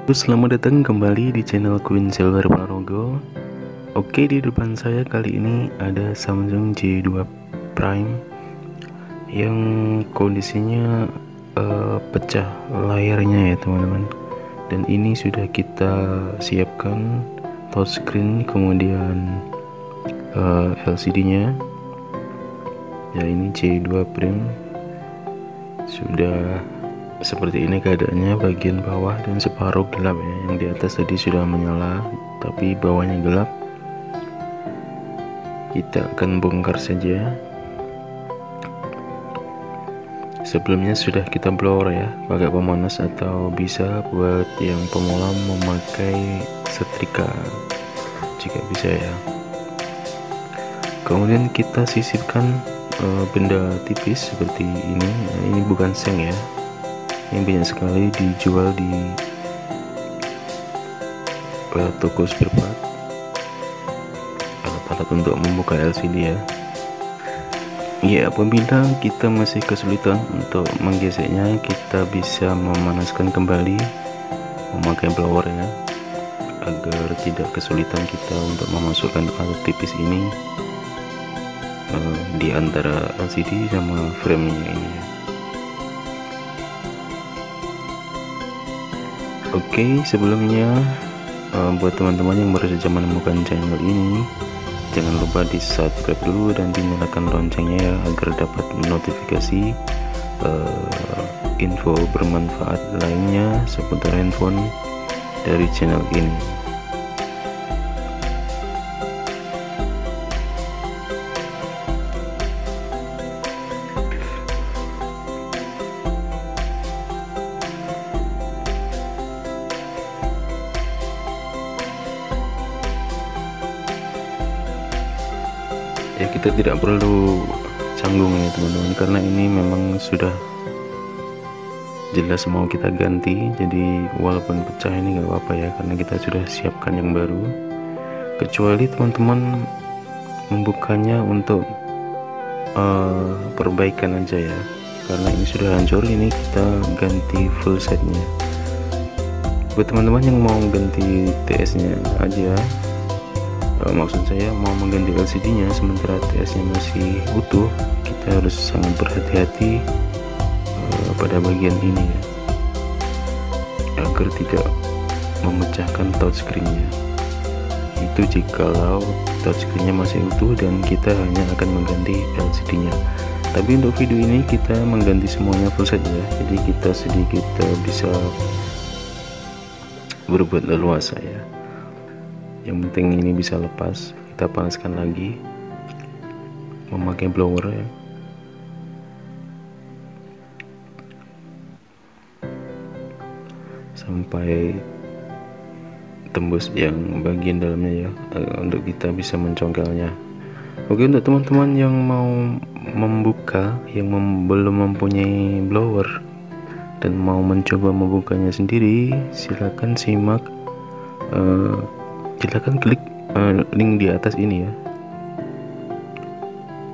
Selamat datang kembali di channel Queen Silver Ponorogo. Oke, di depan saya kali ini ada Samsung J2 Prime yang kondisinya pecah layarnya ya teman-teman. Dan ini sudah kita siapkan touchscreen, kemudian LCD-nya. Ya, ini J2 Prime sudah seperti ini keadaannya, bagian bawah dan separuh gelap ya. Yang di atas tadi sudah menyala tapi bawahnya gelap. Kita akan bongkar saja. Sebelumnya sudah kita blower ya, pakai pemanas atau bisa buat yang pemula memakai setrika jika bisa ya. Kemudian kita sisipkan benda tipis seperti ini. Nah, ini bukan seng ya, ini banyak sekali dijual di toko spare part, alat-alat untuk membuka LCD ya. Ya, apabila kita masih kesulitan untuk menggeseknya, kita bisa memanaskan kembali memakai blower ya, agar tidak kesulitan kita untuk memasukkan alat tipis ini di antara LCD sama frame-nya ini ya. Oke, sebelumnya buat teman-teman yang baru saja menemukan channel ini, jangan lupa di subscribe dulu dan dinyalakan loncengnya ya, agar dapat notifikasi info bermanfaat lainnya seputar handphone dari channel ini. Ya, kita tidak perlu canggung ya teman-teman, karena ini memang sudah jelas mau kita ganti. Jadi walaupun pecah ini nggak apa-apa ya, karena kita sudah siapkan yang baru. Kecuali teman-teman membukanya untuk perbaikan aja ya, karena ini sudah hancur, ini kita ganti full setnya. Buat teman-teman yang mau ganti TS nya aja, maksud saya mau mengganti LCD nya sementara TS nya masih utuh, kita harus sangat berhati-hati pada bagian ini ya, agar tidak memecahkan touchscreen nya. Itu jikalau touchscreen nya masih utuh dan kita hanya akan mengganti LCD nya. Tapi untuk video ini kita mengganti semuanya full set ya, jadi kita sedikit bisa berbuat leluasa ya. Yang penting ini bisa lepas, kita panaskan lagi memakai blower ya. Sampai tembus yang bagian dalamnya ya, untuk kita bisa mencongkelnya. Oke, untuk teman-teman yang mau membuka, yang belum mempunyai blower dan mau mencoba membukanya sendiri, silakan simak, silakan klik link di atas ini ya.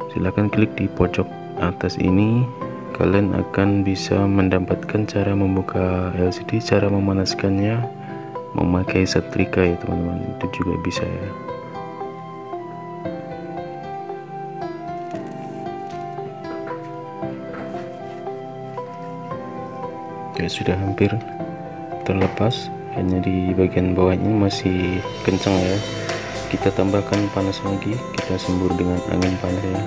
Silakan klik di pojok atas ini, kalian akan bisa mendapatkan cara membuka LCD, cara memanaskannya memakai setrika ya teman-teman. Itu juga bisa ya. Ya, sudah hampir terlepas, hanya di bagian bawahnya masih kencang ya. Kita tambahkan panas lagi, kita sembur dengan angin panas ya.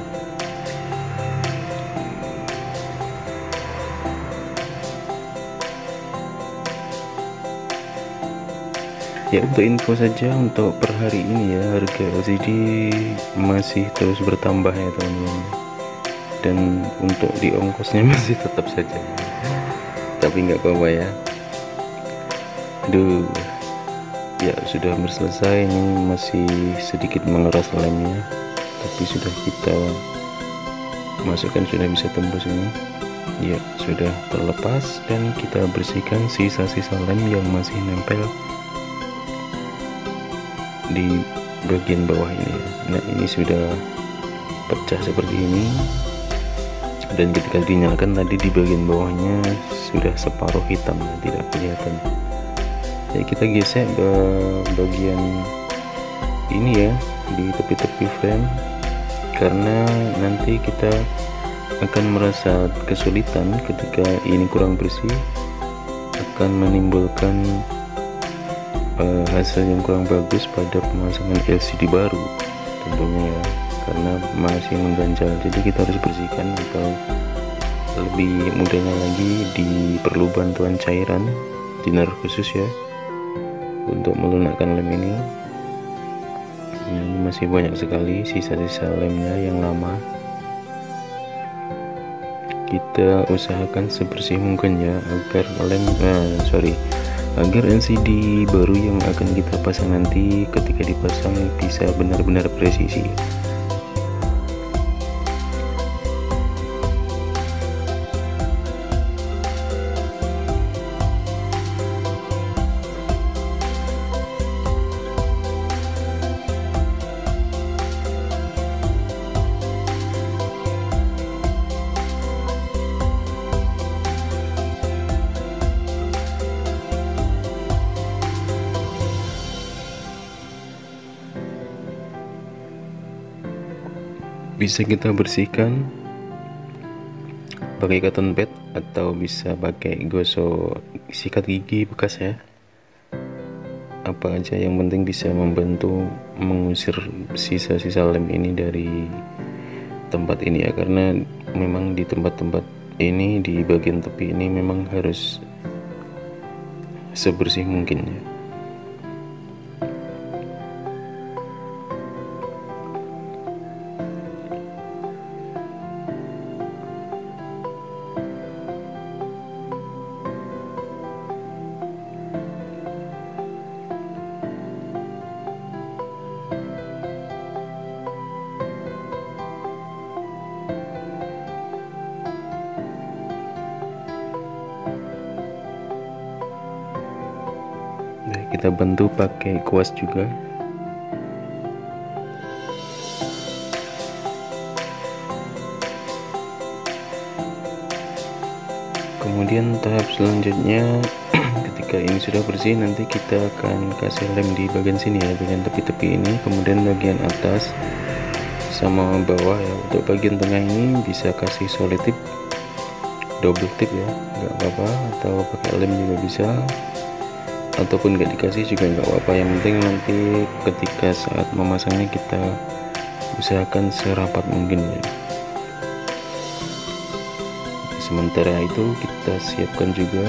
Ya, untuk info saja, untuk per hari ini ya, harga LCD masih terus bertambah ya teman-teman, dan untuk di ongkosnya masih tetap saja, tapi nggak apa-apa ya. Aduh ya, sudah hampir selesai, ini masih sedikit mengeras lemnya, tapi sudah kita masukkan, sudah bisa tembus ini ya, sudah terlepas. Dan kita bersihkan sisa-sisa lem yang masih nempel di bagian bawah ini ya. Nah, ini sudah pecah seperti ini, dan ketika dinyalakan tadi di bagian bawahnya sudah separuh hitam ya, tidak kelihatan. Jadi kita gesek ke bagian ini ya, di tepi-tepi frame, karena nanti kita akan merasa kesulitan ketika ini kurang bersih, akan menimbulkan hasil yang kurang bagus pada pemasangan LCD baru tentunya ya, karena masih mengganjal. Jadi kita harus bersihkan, atau lebih mudahnya lagi diperlu bantuan cairan thinner khusus ya untuk melunakkan lem ini. Ini masih banyak sekali sisa-sisa lemnya yang lama. Kita usahakan sebersih mungkin ya, agar agar LCD baru yang akan kita pasang nanti ketika dipasang bisa benar-benar presisi. Bisa kita bersihkan pakai cotton pad atau bisa pakai gosok sikat gigi bekas ya. Apa aja yang penting bisa membantu mengusir sisa-sisa lem ini dari tempat ini ya, karena memang di tempat-tempat ini, di bagian tepi ini memang harus sebersih mungkin ya. Kita bantu pakai kuas juga. Kemudian tahap selanjutnya ketika ini sudah bersih, nanti kita akan kasih lem di bagian sini ya, bagian tepi-tepi ini, kemudian bagian atas sama bawah ya. Untuk bagian tengah ini bisa kasih solid tip, double tip ya, nggak apa-apa, atau pakai lem juga bisa, ataupun nggak dikasih juga nggak apa-apa. Yang penting nanti ketika saat memasangnya kita usahakan serapat mungkin ya. Sementara itu kita siapkan juga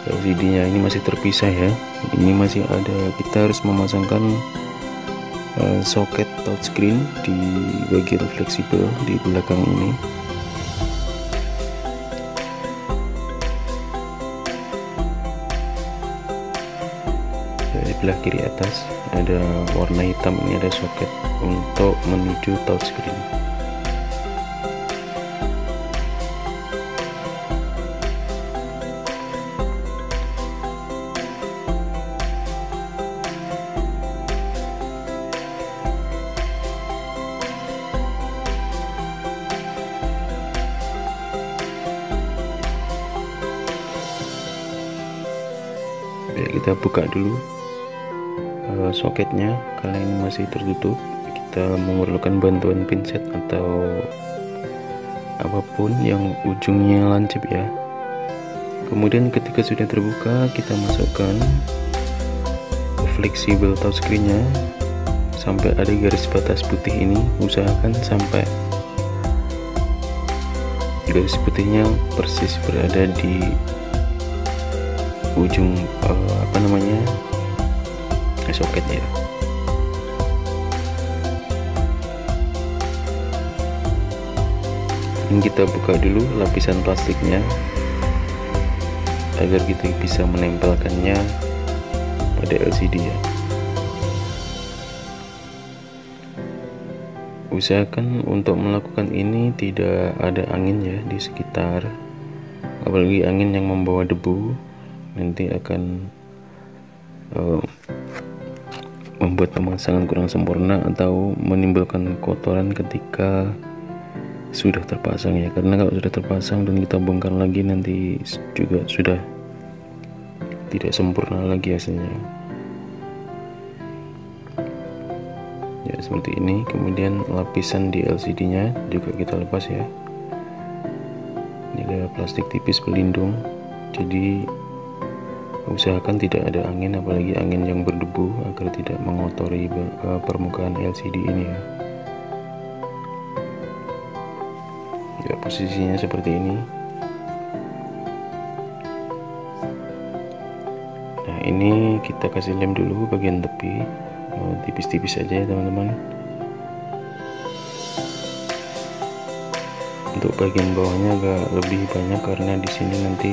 LCD-nya. Ini masih terpisah ya, ini masih ada, kita harus memasangkan soket touchscreen di bagian fleksibel di belakang ini. Di belah kiri atas ada warna hitam, ini ada soket untuk menuju touchscreen. Kita buka dulu soketnya, kalau ini masih tertutup kita memerlukan bantuan pinset atau apapun yang ujungnya lancip ya. Kemudian ketika sudah terbuka, kita masukkan fleksibel touchscreen-nya sampai ada garis batas putih ini. Usahakan sampai garis putihnya persis berada di ujung soket ya. Ini kita buka dulu lapisan plastiknya agar kita bisa menempelkannya pada LCD ya. Usahakan untuk melakukan ini tidak ada angin ya di sekitar, apalagi angin yang membawa debu nanti akan membuat pemasangan kurang sempurna atau menimbulkan kotoran ketika sudah terpasang ya. Karena kalau sudah terpasang dan kita bongkar lagi nanti juga sudah tidak sempurna lagi hasilnya. Ya seperti ini. Kemudian lapisan di LCD nya juga kita lepas ya. Ini ada plastik tipis pelindung, jadi usahakan tidak ada angin, apalagi angin yang berdebu, agar tidak mengotori permukaan LCD ini ya. Ya posisinya seperti ini. Nah ini kita kasih lem dulu bagian tepi, tipis-tipis aja ya teman-teman. Untuk bagian bawahnya agak lebih banyak karena di sini nanti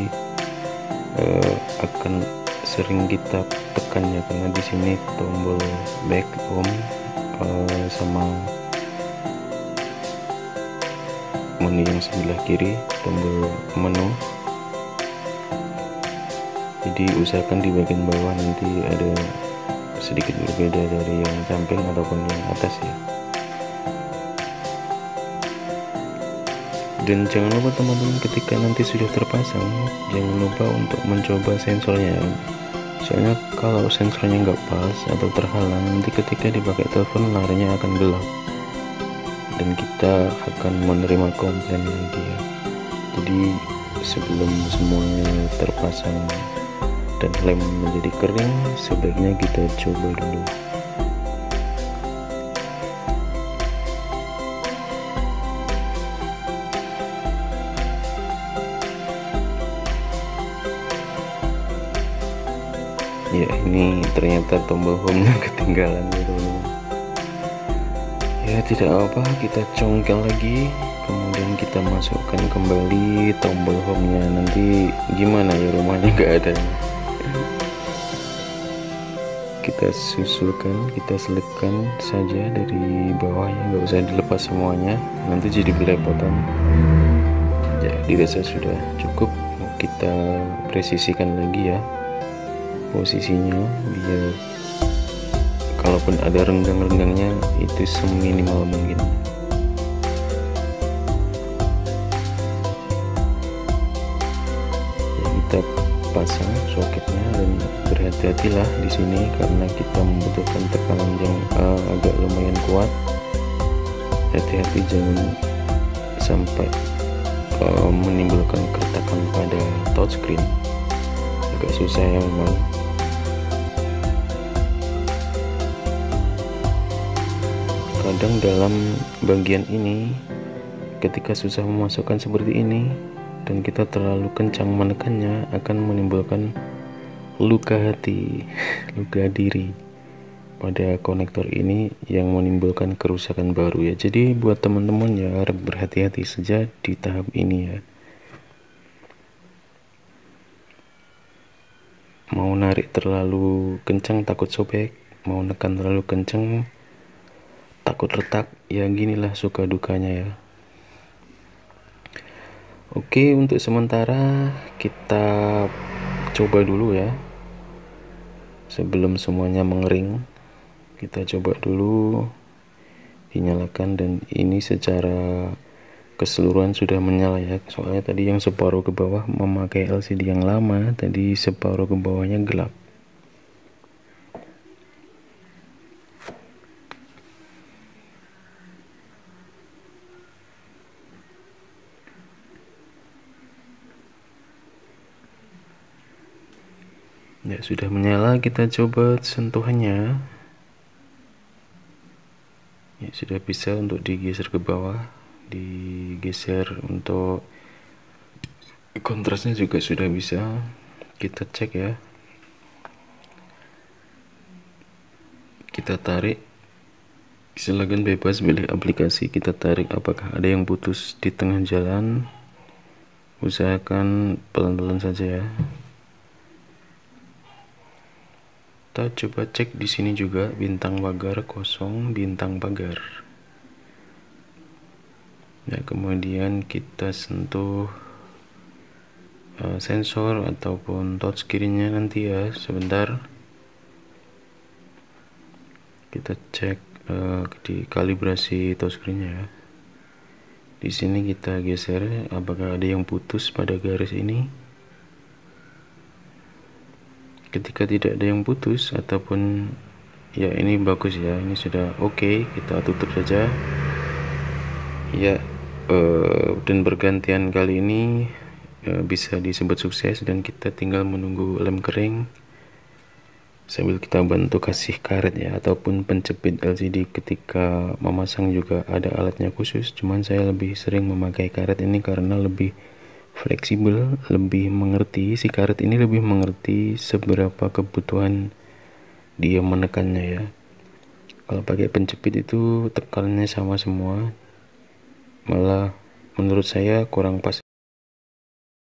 akan sering kita tekan ya, karena di sini tombol back, home, sama menu yang sebelah kiri tombol menu. Jadi usahakan di bagian bawah nanti ada sedikit berbeda dari yang samping ataupun yang atas ya. Dan jangan lupa teman-teman, ketika nanti sudah terpasang, jangan lupa untuk mencoba sensornya. Soalnya kalau sensornya nggak pas atau terhalang, nanti ketika dipakai telepon layarnya akan gelap dan kita akan menerima komplain lagi ya. Jadi sebelum semuanya terpasang dan lem menjadi kering, sebaiknya kita coba dulu. Ya ini ternyata tombol home-nya ketinggalan ya teman-teman. Ya tidak apa, kita congkel lagi, kemudian kita masukkan kembali tombol home-nya. Nanti gimana ya, rumahnya nggak ada. Kita susulkan, kita selipkan saja dari bawah ya, nggak usah dilepas semuanya, nanti jadi belepotan. Ya dirasa sudah cukup, kita presisikan lagi ya posisinya, biar kalaupun ada renggang-renggangnya itu seminimal mungkin. Ya, kita pasang soketnya dan berhati-hatilah di sini karena kita membutuhkan tekanan yang agak lumayan kuat. Hati-hati jangan sampai menimbulkan keretakan pada touchscreen, agak susah ya memang. Kadang dalam bagian ini ketika susah memasukkan seperti ini dan kita terlalu kencang menekannya, akan menimbulkan luka hati, luka diri pada konektor ini yang menimbulkan kerusakan baru ya. Jadi buat teman-teman ya, harap berhati-hati saja di tahap ini ya. Mau narik terlalu kencang takut sobek, mau nekan terlalu kencang takut retak, ya ginilah suka dukanya ya. Oke, untuk sementara kita coba dulu ya, sebelum semuanya mengering. Kita coba dulu dinyalakan, dan ini secara keseluruhan sudah menyala ya. Soalnya tadi yang separuh ke bawah memakai LCD yang lama, tadi separuh ke bawahnya gelap. Ya sudah menyala, kita coba sentuhannya. Ya sudah bisa untuk digeser ke bawah, digeser untuk kontrasnya juga sudah bisa. Kita cek ya, kita tarik, silakan bebas pilih aplikasi. Kita tarik apakah ada yang putus di tengah jalan, usahakan pelan-pelan saja ya. Kita coba cek di sini juga, bintang pagar kosong, bintang pagar. Ya, kemudian kita sentuh sensor ataupun touchscreen-nya nanti ya, sebentar. Kita cek di kalibrasi touchscreen-nya ya. Di sini kita geser apakah ada yang putus pada garis ini. ketika tidak ada yang putus ataupun ya ini bagus ya, ini sudah oke, kita tutup saja ya. Dan bergantian kali ini bisa disebut sukses dan kita tinggal menunggu lem kering sambil kita bantu kasih karet ya, ataupun penjepit LCD. Ketika memasang juga ada alatnya khusus, cuman saya lebih sering memakai karet ini karena lebih fleksibel, lebih mengerti. Si karet ini lebih mengerti seberapa kebutuhan dia menekannya ya. Kalau pakai penjepit itu tekanannya sama semua, malah menurut saya kurang pas.